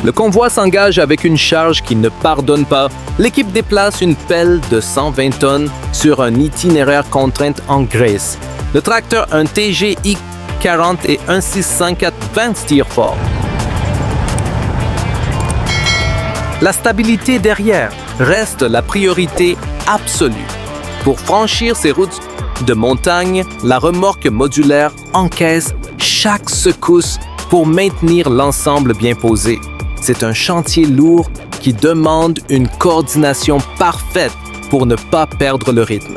Le convoi s'engage avec une charge qui ne pardonne pas. L'équipe déplace une pelle de 120 tonnes sur un itinéraire contraint en Grèce. Le tracteur, un TGI 40 et un 654 20 tir fort. La stabilité derrière reste la priorité absolue. Pour franchir ces routes de montagne, la remorque modulaire encaisse chaque secousse pour maintenir l'ensemble bien posé. C'est un chantier lourd qui demande une coordination parfaite pour ne pas perdre le rythme.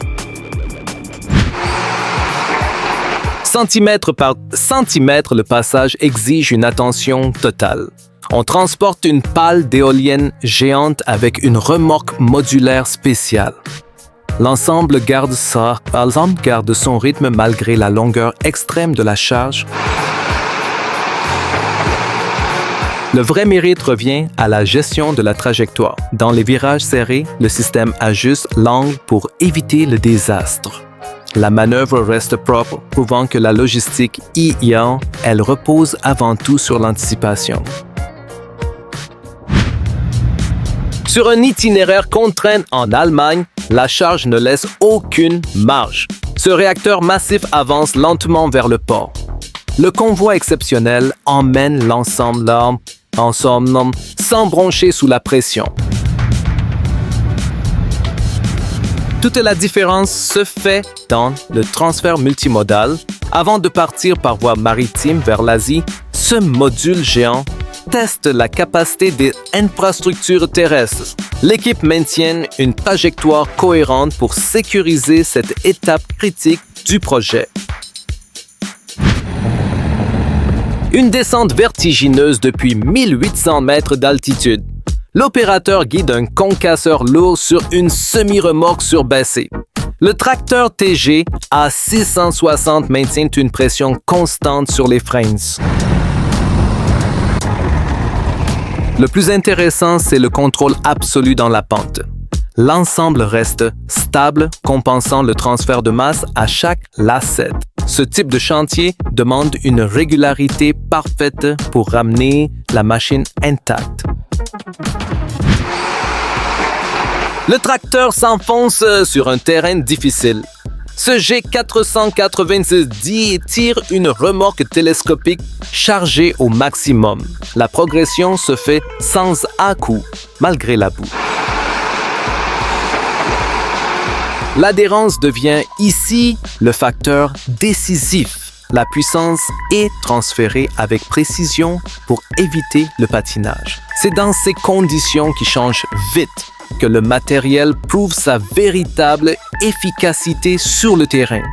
Centimètre par centimètre, le passage exige une attention totale. On transporte une pale d'éolienne géante avec une remorque modulaire spéciale. L'ensemble garde son rythme malgré la longueur extrême de la charge. Le vrai mérite revient à la gestion de la trajectoire. Dans les virages serrés, le système ajuste l'angle pour éviter le désastre. La manœuvre reste propre, prouvant que la logistique IA, elle repose avant tout sur l'anticipation. Sur un itinéraire contraint en Allemagne, la charge ne laisse aucune marge. Ce réacteur massif avance lentement vers le port. Le convoi exceptionnel emmène l'ensemble sans broncher sous la pression. Toute la différence se fait dans le transfert multimodal. Avant de partir par voie maritime vers l'Asie, ce module géant teste la capacité des infrastructures terrestres. L'équipe maintient une trajectoire cohérente pour sécuriser cette étape critique du projet. Une descente vertigineuse depuis 1800 mètres d'altitude. L'opérateur guide un concasseur lourd sur une semi-remorque surbaissée. Le tracteur TG à 660 maintient une pression constante sur les freins. Le plus intéressant, c'est le contrôle absolu dans la pente. L'ensemble reste stable, compensant le transfert de masse à chaque lacet. Ce type de chantier demande une régularité parfaite pour ramener la machine intacte. Le tracteur s'enfonce sur un terrain difficile. Ce G486D tire une remorque télescopique chargée au maximum. La progression se fait sans à-coups, malgré la boue. L'adhérence devient ici le facteur décisif. La puissance est transférée avec précision pour éviter le patinage. C'est dans ces conditions qui changent vite que le matériel prouve sa véritable efficacité sur le terrain.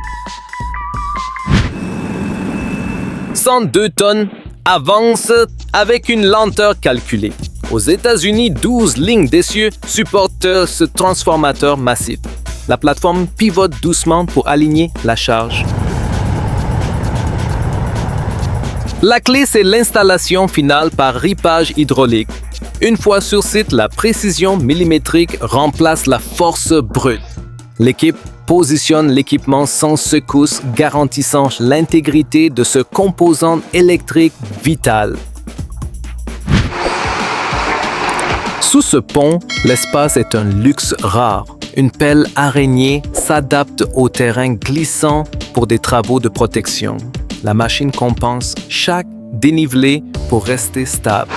102 tonnes avancent avec une lenteur calculée. Aux États-Unis, 12 lignes d'essieu supportent ce transformateur massif. La plateforme pivote doucement pour aligner la charge. La clé, c'est l'installation finale par ripage hydraulique. Une fois sur site, la précision millimétrique remplace la force brute. L'équipe positionne l'équipement sans secousse, garantissant l'intégrité de ce composant électrique vital. Sous ce pont, l'espace est un luxe rare. Une pelle araignée s'adapte au terrain glissant pour des travaux de protection. La machine compense chaque dénivelé pour rester stable.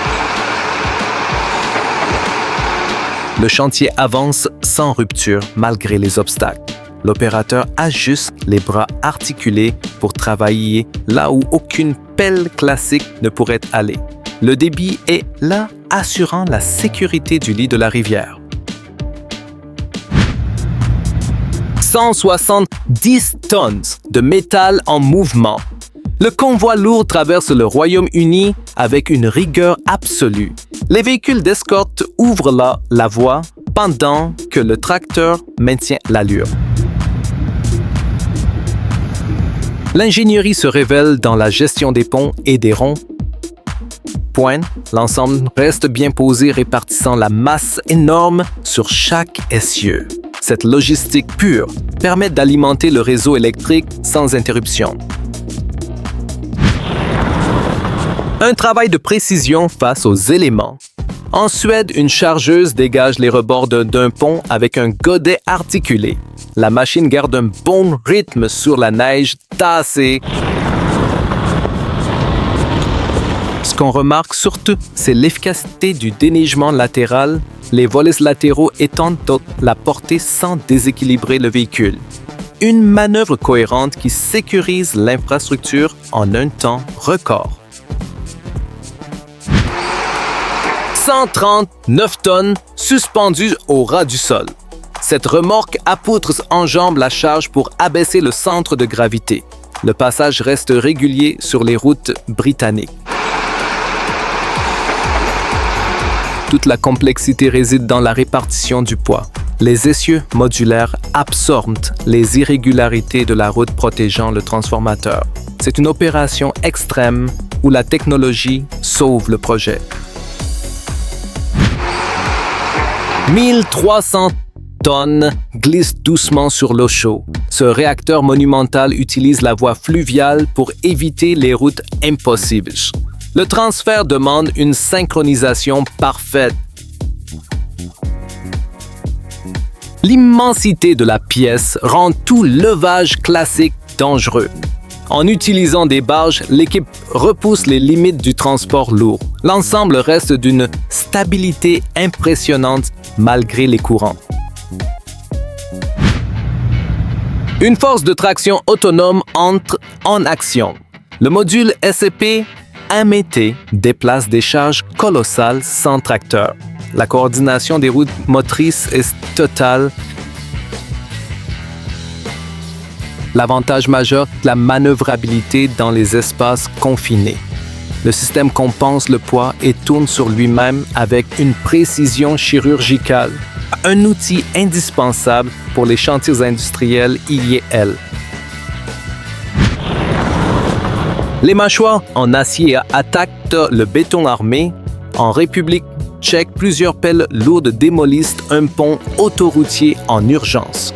Le chantier avance sans rupture malgré les obstacles. L'opérateur ajuste les bras articulés pour travailler là où aucune pelle classique ne pourrait aller. Le débit est là, assurant la sécurité du lit de la rivière. 170 tonnes de métal en mouvement. Le convoi lourd traverse le Royaume-Uni avec une rigueur absolue. Les véhicules d'escorte ouvrent la voie pendant que le tracteur maintient l'allure. L'ingénierie se révèle dans la gestion des ponts et des ronds-points. L'ensemble reste bien posé, répartissant la masse énorme sur chaque essieu. Cette logistique pure permet d'alimenter le réseau électrique sans interruption. Un travail de précision face aux éléments. En Suède, une chargeuse dégage les rebords d'un pont avec un godet articulé. La machine garde un bon rythme sur la neige tassée. Ce qu'on remarque surtout, c'est l'efficacité du déneigement latéral, les volets latéraux étendent la portée sans déséquilibrer le véhicule. Une manœuvre cohérente qui sécurise l'infrastructure en un temps record. 139 tonnes suspendues au ras du sol. Cette remorque à poutres enjambe la charge pour abaisser le centre de gravité. Le passage reste régulier sur les routes britanniques. Toute la complexité réside dans la répartition du poids. Les essieux modulaires absorbent les irrégularités de la route protégeant le transformateur. C'est une opération extrême où la technologie sauve le projet. 1300 tonnes glissent doucement sur l'eau chaude. Ce réacteur monumental utilise la voie fluviale pour éviter les routes impossibles. Le transfert demande une synchronisation parfaite. L'immensité de la pièce rend tout levage classique dangereux. En utilisant des barges, l'équipe repousse les limites du transport lourd. L'ensemble reste d'une stabilité impressionnante malgré les courants. Une force de traction autonome entre en action. Le module SCP MT déplace des charges colossales sans tracteur. La coordination des roues motrices est totale. L'avantage majeur, la manœuvrabilité dans les espaces confinés. Le système compense le poids et tourne sur lui-même avec une précision chirurgicale. Un outil indispensable pour les chantiers industriels IEL. Les mâchoires en acier attaquent le béton armé. En République tchèque, plusieurs pelles lourdes démolissent un pont autoroutier en urgence.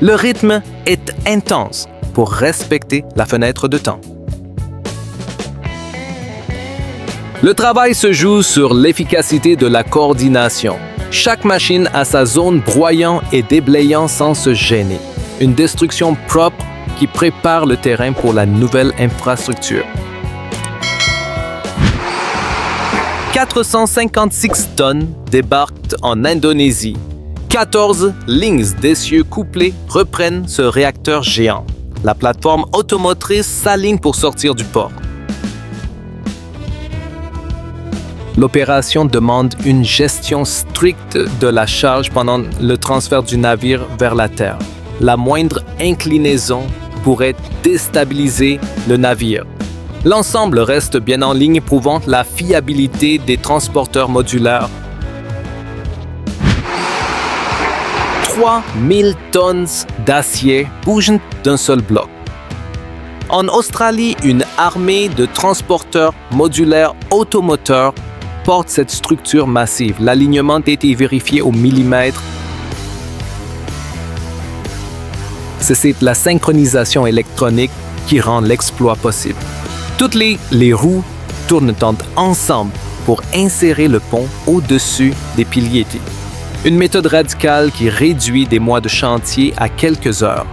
Le rythme est intense pour respecter la fenêtre de temps. Le travail se joue sur l'efficacité de la coordination. Chaque machine a sa zone broyant et déblayant sans se gêner. Une destruction propre qui prépare le terrain pour la nouvelle infrastructure. 456 tonnes débarquent en Indonésie. 14 lignes d'essieux couplées reprennent ce réacteur géant. La plateforme automotrice s'aligne pour sortir du port. L'opération demande une gestion stricte de la charge pendant le transfert du navire vers la terre. La moindre inclinaison pourrait déstabiliser le navire. L'ensemble reste bien en ligne, prouvant la fiabilité des transporteurs modulaires. 3000 tonnes d'acier bougent d'un seul bloc. En Australie, une armée de transporteurs modulaires automoteurs porte cette structure massive. L'alignement a été vérifié au millimètre. C'est la synchronisation électronique qui rend l'exploit possible. Toutes les roues tournent ensemble pour insérer le pont au-dessus des piliers. Une méthode radicale qui réduit des mois de chantier à quelques heures.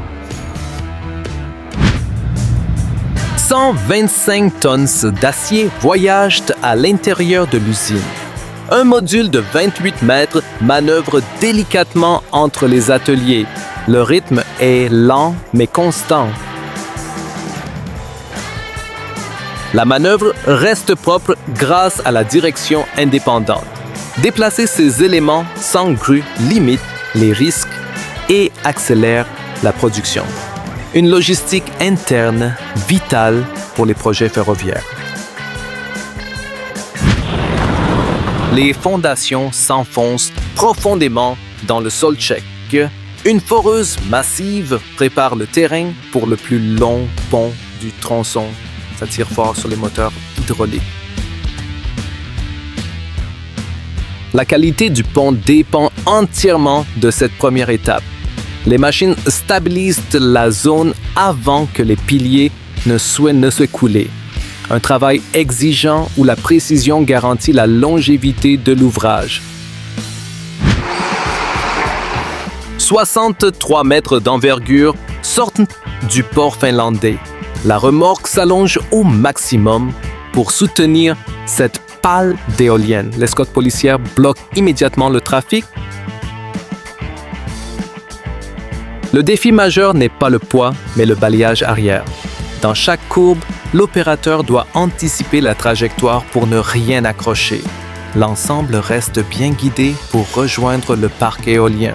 125 tonnes d'acier voyagent à l'intérieur de l'usine. Un module de 28 mètres manœuvre délicatement entre les ateliers. Le rythme est lent mais constant. La manœuvre reste propre grâce à la direction indépendante. Déplacer ces éléments sans grue limite les risques et accélère la production. Une logistique interne vitale pour les projets ferroviaires. Les fondations s'enfoncent profondément dans le sol tchèque. Une foreuse massive prépare le terrain pour le plus long pont du tronçon. Ça tire fort sur les moteurs hydrauliques. La qualité du pont dépend entièrement de cette première étape. Les machines stabilisent la zone avant que les piliers ne soient coulés. Un travail exigeant où la précision garantit la longévité de l'ouvrage. 63 mètres d'envergure sortent du port finlandais. La remorque s'allonge au maximum pour soutenir cette pale d'éolienne. L'escorte policière bloque immédiatement le trafic. Le défi majeur n'est pas le poids, mais le balayage arrière. Dans chaque courbe, l'opérateur doit anticiper la trajectoire pour ne rien accrocher. L'ensemble reste bien guidé pour rejoindre le parc éolien.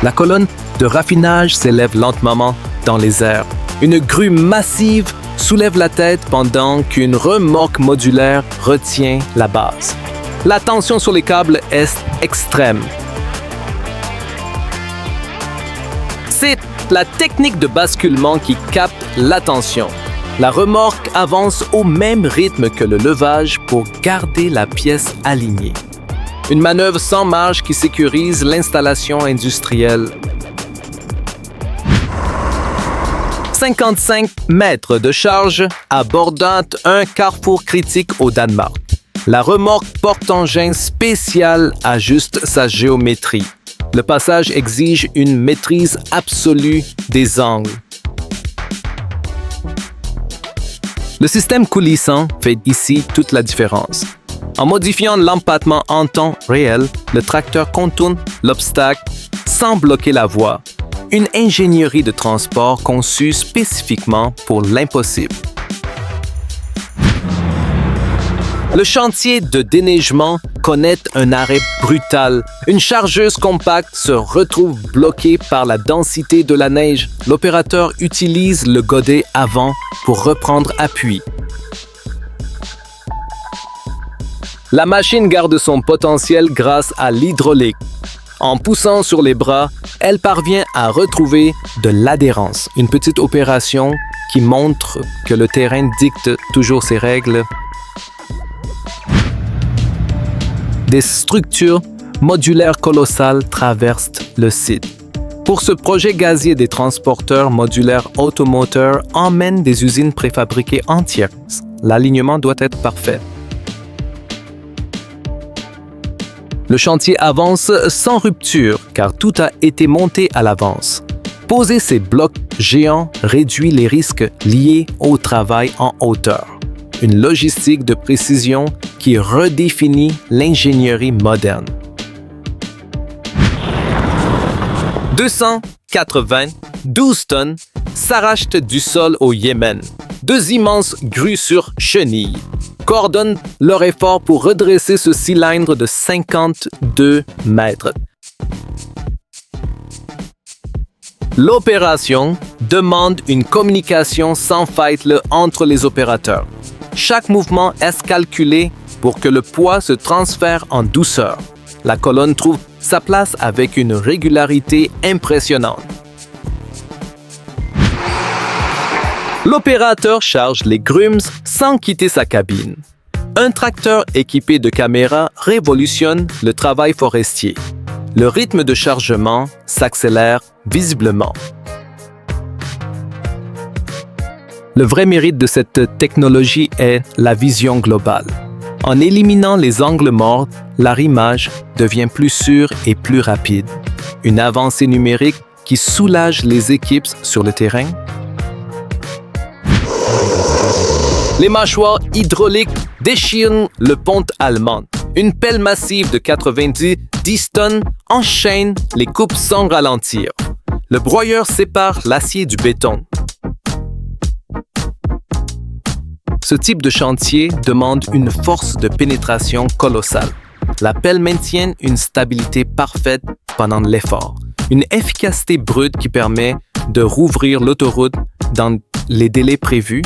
La colonne de raffinage s'élève lentement dans les airs. Une grue massive soulève la tête pendant qu'une remorque modulaire retient la base. La tension sur les câbles est extrême. C'est la technique de basculement qui capte l'attention. La remorque avance au même rythme que le levage pour garder la pièce alignée. Une manœuvre sans marge qui sécurise l'installation industrielle. 55 mètres de charge abordant un carrefour critique au Danemark. La remorque porte-engin spéciale ajuste sa géométrie. Le passage exige une maîtrise absolue des angles. Le système coulissant fait ici toute la différence. En modifiant l'empattement en temps réel, le tracteur contourne l'obstacle sans bloquer la voie. Une ingénierie de transport conçue spécifiquement pour l'impossible. Le chantier de déneigement connaît un arrêt brutal. Une chargeuse compacte se retrouve bloquée par la densité de la neige. L'opérateur utilise le godet avant pour reprendre appui. La machine garde son potentiel grâce à l'hydraulique. En poussant sur les bras, elle parvient à retrouver de l'adhérence. Une petite opération qui montre que le terrain dicte toujours ses règles. Des structures modulaires colossales traversent le site. Pour ce projet gazier, des transporteurs modulaires automoteurs emmènent des usines préfabriquées entières. L'alignement doit être parfait. Le chantier avance sans rupture car tout a été monté à l'avance. Poser ces blocs géants réduit les risques liés au travail en hauteur. Une logistique de précision qui redéfinit l'ingénierie moderne. 292 tonnes s'arrachent du sol au Yémen. Deux immenses grues sur chenilles coordonnent leur effort pour redresser ce cylindre de 52 mètres. L'opération demande une communication sans faille entre les opérateurs. Chaque mouvement est calculé pour que le poids se transfère en douceur. La colonne trouve sa place avec une régularité impressionnante. L'opérateur charge les grooms sans quitter sa cabine. Un tracteur équipé de caméras révolutionne le travail forestier. Le rythme de chargement s'accélère visiblement. Le vrai mérite de cette technologie est la vision globale. En éliminant les angles morts, l'arrimage devient plus sûr et plus rapide. Une avancée numérique qui soulage les équipes sur le terrain. Les mâchoires hydrauliques déchirent le pont allemand. Une pelle massive de 90 tonnes enchaîne les coupes sans ralentir. Le broyeur sépare l'acier du béton. Ce type de chantier demande une force de pénétration colossale. La pelle maintient une stabilité parfaite pendant l'effort. Une efficacité brute qui permet de rouvrir l'autoroute dans les délais prévus.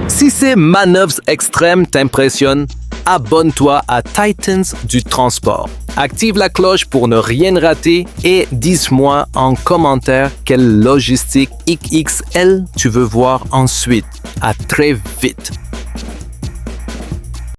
Si ces manœuvres extrêmes t'impressionnent, abonne-toi à Titans du transport. Active la cloche pour ne rien rater et dis-moi en commentaire quelle logistique XXL tu veux voir ensuite. À très vite!